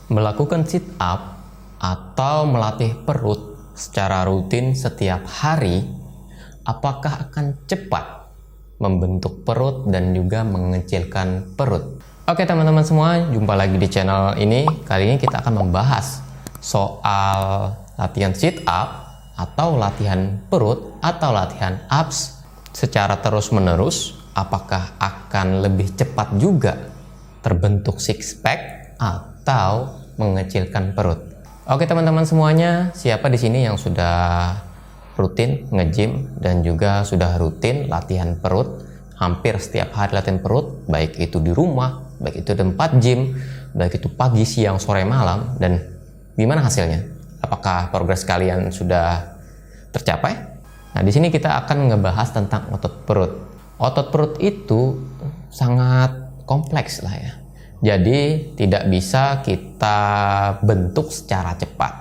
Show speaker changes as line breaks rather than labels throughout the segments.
Melakukan sit up atau melatih perut secara rutin setiap hari, apakah akan cepat membentuk perut dan juga mengecilkan perut? Oke teman-teman semua, jumpa lagi di channel ini. Kali ini kita akan membahas soal latihan sit up atau latihan perut atau latihan abs secara terus-menerus. Apakah akan lebih cepat juga terbentuk six pack atau mengecilkan perut? Oke teman-teman semuanya, siapa di sini yang sudah rutin nge-gym dan juga sudah rutin latihan perut? Hampir setiap hari latihan perut, baik itu di rumah, baik itu di tempat gym, baik itu pagi, siang, sore, malam. Dan gimana hasilnya? Apakah progres kalian sudah tercapai? Nah, di sini kita akan ngebahas tentang otot perut. Otot perut itu sangat kompleks lah ya. Jadi tidak bisa kita bentuk secara cepat.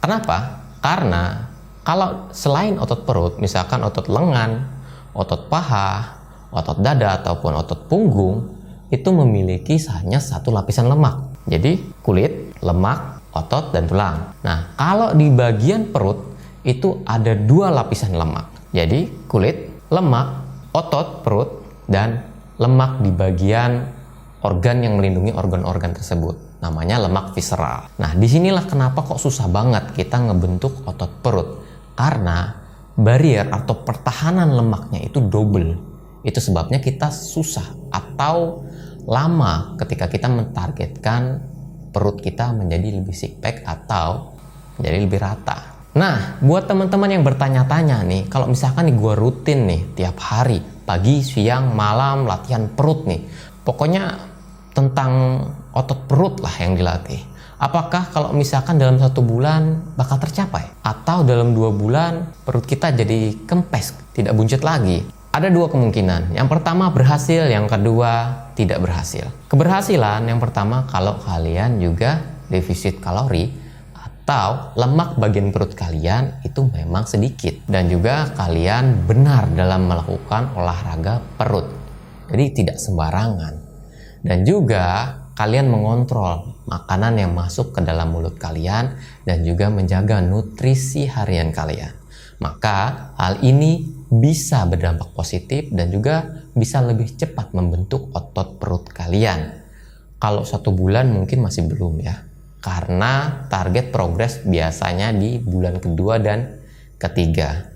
Kenapa? Karena kalau selain otot perut, misalkan otot lengan, otot paha, otot dada ataupun otot punggung, itu memiliki hanya satu lapisan lemak. Jadi kulit, lemak, otot, dan tulang. Nah, kalau di bagian perut itu ada dua lapisan lemak. Jadi kulit, lemak, otot perut, dan lemak di bagian organ yang melindungi organ-organ tersebut. Namanya lemak visceral. Nah, disinilah kenapa kok susah banget kita ngebentuk otot perut. Karena barrier atau pertahanan lemaknya itu double. Itu sebabnya kita susah atau lama ketika kita mentargetkan perut kita menjadi lebih six pack atau menjadi lebih rata. Nah, buat teman-teman yang bertanya-tanya nih, kalau misalkan nih gue rutin nih tiap hari, pagi, siang, malam latihan perut nih, pokoknya tentang otot perut lah yang dilatih. Apakah kalau misalkan dalam 1 bulan bakal tercapai? Atau dalam 2 bulan perut kita jadi kempes, tidak buncit lagi? Ada dua kemungkinan. Yang pertama berhasil, yang kedua tidak berhasil. Keberhasilan yang pertama kalau kalian juga defisit kalori atau lemak bagian perut kalian itu memang sedikit. Dan juga kalian benar dalam melakukan olahraga perut. Jadi tidak sembarangan. Dan juga kalian mengontrol makanan yang masuk ke dalam mulut kalian dan juga menjaga nutrisi harian kalian. Maka hal ini bisa berdampak positif dan juga bisa lebih cepat membentuk otot perut kalian. Kalau 1 bulan mungkin masih belum ya. Karena target progres biasanya di bulan kedua dan ketiga.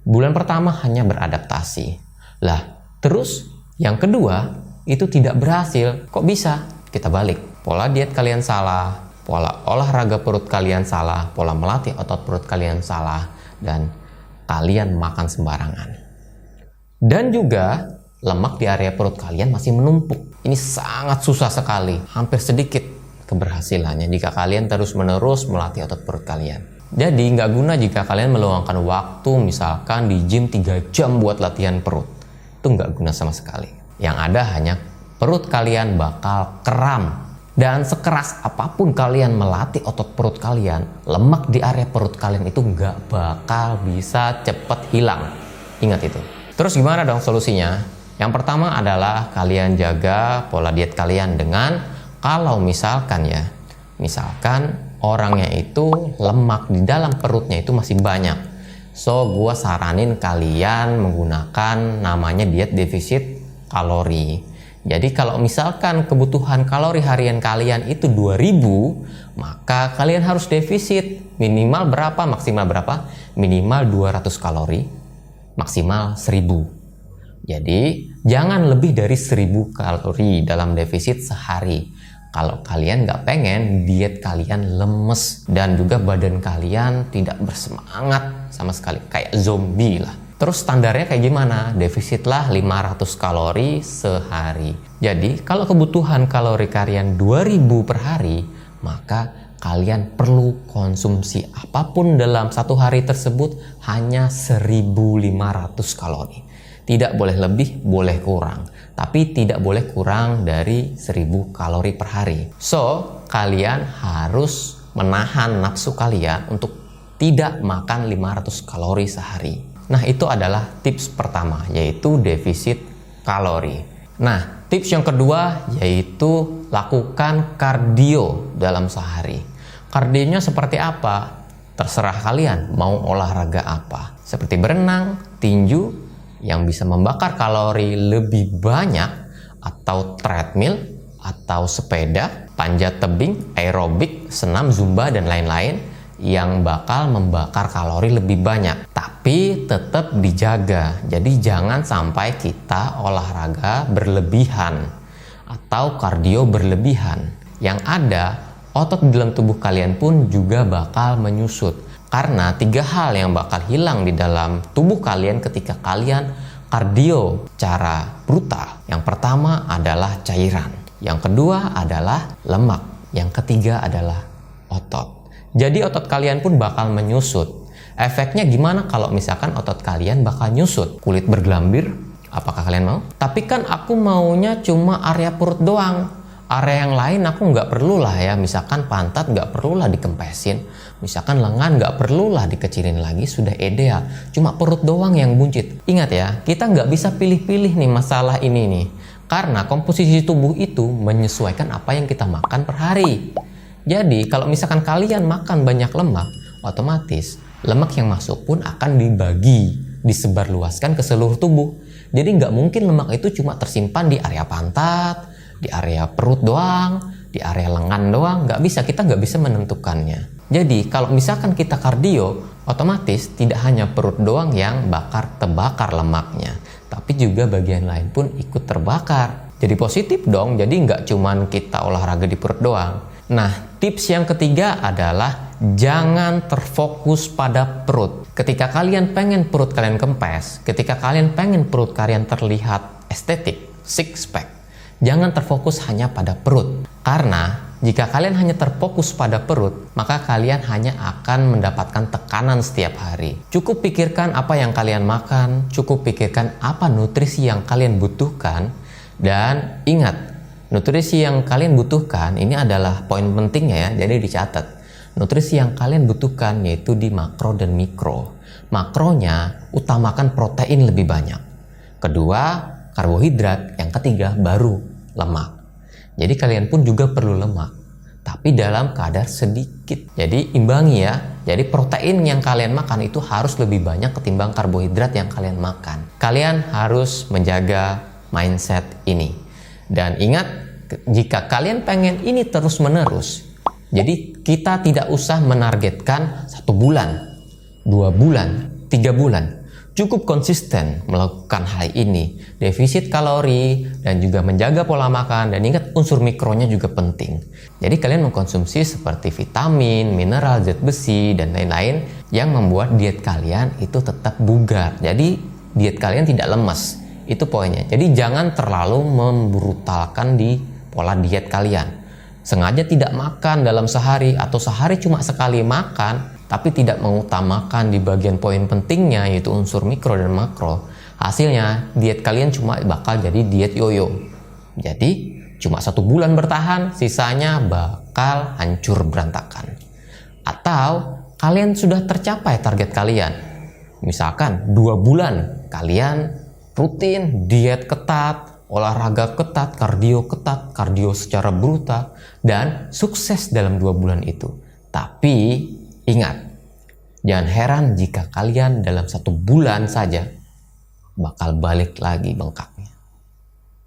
Bulan pertama hanya beradaptasi. Lah, terus yang kedua itu tidak berhasil. Kok bisa? Kita balik. Pola diet kalian salah, pola olahraga perut kalian salah, pola melatih otot perut kalian salah, dan kalian makan sembarangan. Dan juga lemak di area perut kalian masih menumpuk. Ini sangat susah sekali, hampir sedikit keberhasilannya jika kalian terus-menerus melatih otot perut kalian. Jadi nggak guna jika kalian meluangkan waktu misalkan di gym 3 jam buat latihan perut. Itu nggak guna sama sekali. Yang ada hanya perut kalian bakal kram. Dan sekeras apapun kalian melatih otot perut kalian, lemak di area perut kalian itu nggak bakal bisa cepet hilang. Ingat itu. Terus gimana dong solusinya? Yang pertama adalah kalian jaga pola diet kalian dengan kalau misalkan orangnya itu lemak di dalam perutnya itu masih banyak. So, gua saranin kalian menggunakan namanya diet defisit kalori. Jadi kalau misalkan kebutuhan kalori harian kalian itu 2000, maka kalian harus defisit minimal berapa, maksimal berapa? Minimal 200 kalori, maksimal 1000. Jadi jangan lebih dari 1000 kalori dalam defisit sehari. Kalau kalian nggak pengen diet kalian lemes dan juga badan kalian tidak bersemangat sama sekali, kayak zombie lah. Terus standarnya kayak gimana? Defisitlah 500 kalori sehari. Jadi kalau kebutuhan kalori kalian 2000 per hari, maka kalian perlu konsumsi apapun dalam 1 hari tersebut hanya 1500 kalori. Tidak boleh lebih, boleh kurang. Tapi tidak boleh kurang dari 1000 kalori per hari. So, kalian harus menahan nafsu kalian untuk tidak makan 500 kalori sehari. Nah, itu adalah tips pertama, yaitu defisit kalori. Nah, tips yang kedua yaitu lakukan kardio dalam sehari. Kardionya seperti apa? Terserah kalian mau olahraga apa. Seperti berenang, tinju yang bisa membakar kalori lebih banyak, atau treadmill, atau sepeda, panjat tebing, aerobik, senam zumba dan lain-lain yang bakal membakar kalori lebih banyak. Tapi tetap dijaga. Jadi jangan sampai kita olahraga berlebihan atau kardio berlebihan. Yang ada, otot di dalam tubuh kalian pun juga bakal menyusut. Karena 3 hal yang bakal hilang di dalam tubuh kalian ketika kalian kardio secara brutal. Yang pertama adalah cairan. Yang kedua adalah lemak. Yang ketiga adalah otot. Jadi otot kalian pun bakal menyusut. Efeknya gimana kalau misalkan otot kalian bakal nyusut? Kulit bergelambir, apakah kalian mau? Tapi kan aku maunya cuma area perut doang. Area yang lain aku nggak perlu lah ya. Misalkan pantat nggak perlu lah dikempesin. Misalkan lengan nggak perlu lah dikecilin lagi, sudah ideal. Cuma perut doang yang buncit. Ingat ya, kita nggak bisa pilih-pilih nih masalah ini nih. Karena komposisi tubuh itu menyesuaikan apa yang kita makan per hari. Jadi kalau misalkan kalian makan banyak lemak, otomatis lemak yang masuk pun akan dibagi, disebarluaskan ke seluruh tubuh. Jadi nggak mungkin lemak itu cuma tersimpan di area pantat, di area perut doang, di area lengan doang. Nggak bisa, kita nggak bisa menentukannya. Jadi kalau misalkan kita kardio, otomatis tidak hanya perut doang yang terbakar lemaknya, tapi juga bagian lain pun ikut terbakar. Jadi positif dong, jadi nggak cuman kita olahraga di perut doang. Nah, tips yang ketiga adalah jangan terfokus pada perut. Ketika kalian pengen perut kalian kempes, ketika kalian pengen perut kalian terlihat estetik, six pack, jangan terfokus hanya pada perut. Karena jika kalian hanya terfokus pada perut, maka kalian hanya akan mendapatkan tekanan setiap hari. Cukup pikirkan apa yang kalian makan, cukup pikirkan apa nutrisi yang kalian butuhkan, dan ingat, nutrisi yang kalian butuhkan ini adalah poin pentingnya ya, jadi dicatat. Nutrisi yang kalian butuhkan yaitu di makro dan mikro. Makronya utamakan protein lebih banyak. Kedua, karbohidrat. Yang ketiga, baru lemak. Jadi kalian pun juga perlu lemak, tapi dalam kadar sedikit. Jadi imbangi ya. Jadi protein yang kalian makan itu harus lebih banyak ketimbang karbohidrat yang kalian makan. Kalian harus menjaga mindset ini. Dan ingat, jika kalian pengen ini terus-menerus, jadi kita tidak usah menargetkan 1 bulan, 2 bulan, 3 bulan. Cukup konsisten melakukan hal ini, defisit kalori, dan juga menjaga pola makan. Dan ingat, unsur mikronya juga penting. Jadi kalian mengkonsumsi seperti vitamin, mineral, zat besi, dan lain-lain yang membuat diet kalian itu tetap bugar. Jadi diet kalian tidak lemes. Itu poinnya. Jadi jangan terlalu membrutalkan di pola diet kalian. Sengaja tidak makan dalam sehari atau sehari cuma sekali makan, tapi tidak mengutamakan di bagian poin pentingnya yaitu unsur mikro dan makro. Hasilnya diet kalian cuma bakal jadi diet yoyo. Jadi cuma 1 bulan bertahan, sisanya bakal hancur berantakan. Atau kalian sudah tercapai target kalian. Misalkan 2 bulan kalian rutin diet ketat, olahraga ketat, kardio secara brutal, dan sukses dalam 2 bulan itu. Tapi ingat, jangan heran jika kalian dalam 1 bulan saja bakal balik lagi bengkaknya.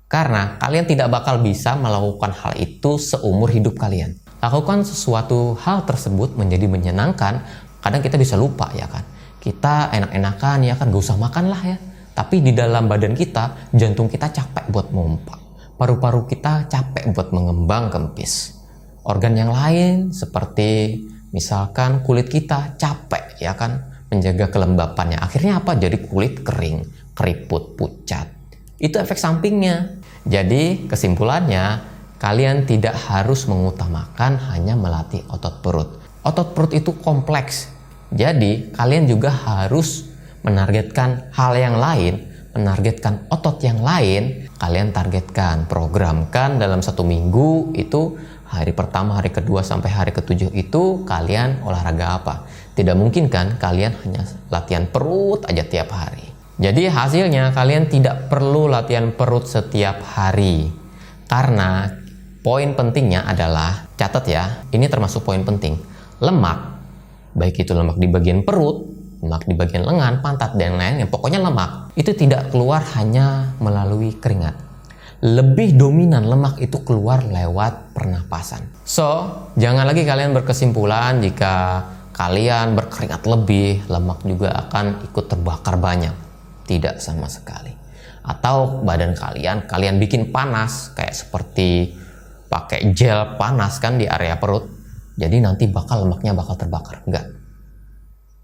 Karena kalian tidak bakal bisa melakukan hal itu seumur hidup kalian. Lakukan sesuatu hal tersebut menjadi menyenangkan. Kadang kita bisa lupa ya kan. Kita enak-enakan ya kan, gak usah makan lah ya. Tapi di dalam badan kita, jantung kita capek buat memompa. Paru-paru kita capek buat mengembang kempis. Organ yang lain seperti misalkan kulit kita capek ya kan menjaga kelembapannya. Akhirnya apa? Jadi kulit kering, keriput, pucat. Itu efek sampingnya. Jadi kesimpulannya, kalian tidak harus mengutamakan hanya melatih otot perut. Otot perut itu kompleks. Jadi kalian juga harus menargetkan hal yang lain, menargetkan otot yang lain. Kalian targetkan, programkan dalam 1 minggu itu hari pertama, hari kedua sampai hari ke-7 itu kalian olahraga apa. Tidak mungkin kan kalian hanya latihan perut aja tiap hari. Jadi hasilnya kalian tidak perlu latihan perut setiap hari. Karena Poin pentingnya adalah, catat ya, ini termasuk poin penting. Lemak, baik itu lemak di bagian perut, lemak di bagian lengan, pantat, dan lain-lain, pokoknya lemak, itu tidak keluar hanya melalui keringat. Lebih dominan lemak itu keluar lewat pernapasan. So, jangan lagi kalian berkesimpulan jika kalian berkeringat lebih, lemak juga akan ikut terbakar banyak. Tidak sama sekali. Atau badan kalian bikin panas, kayak seperti pakai gel panas kan di area perut, jadi nanti lemaknya bakal terbakar. Enggak.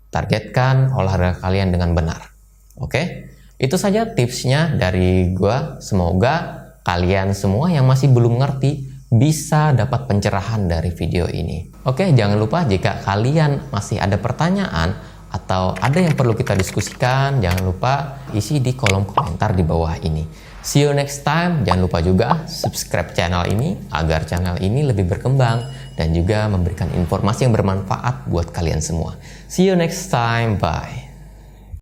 Targetkan olahraga kalian dengan benar. Oke? Itu saja tipsnya dari gua. Semoga kalian semua yang masih belum ngerti bisa dapat pencerahan dari video ini. Oke, jangan lupa jika kalian masih ada pertanyaan atau ada yang perlu kita diskusikan, jangan lupa isi di kolom komentar di bawah ini. See you next time. Jangan lupa juga subscribe channel ini agar channel ini lebih berkembang dan juga memberikan informasi yang bermanfaat buat kalian semua. See you next time. Bye.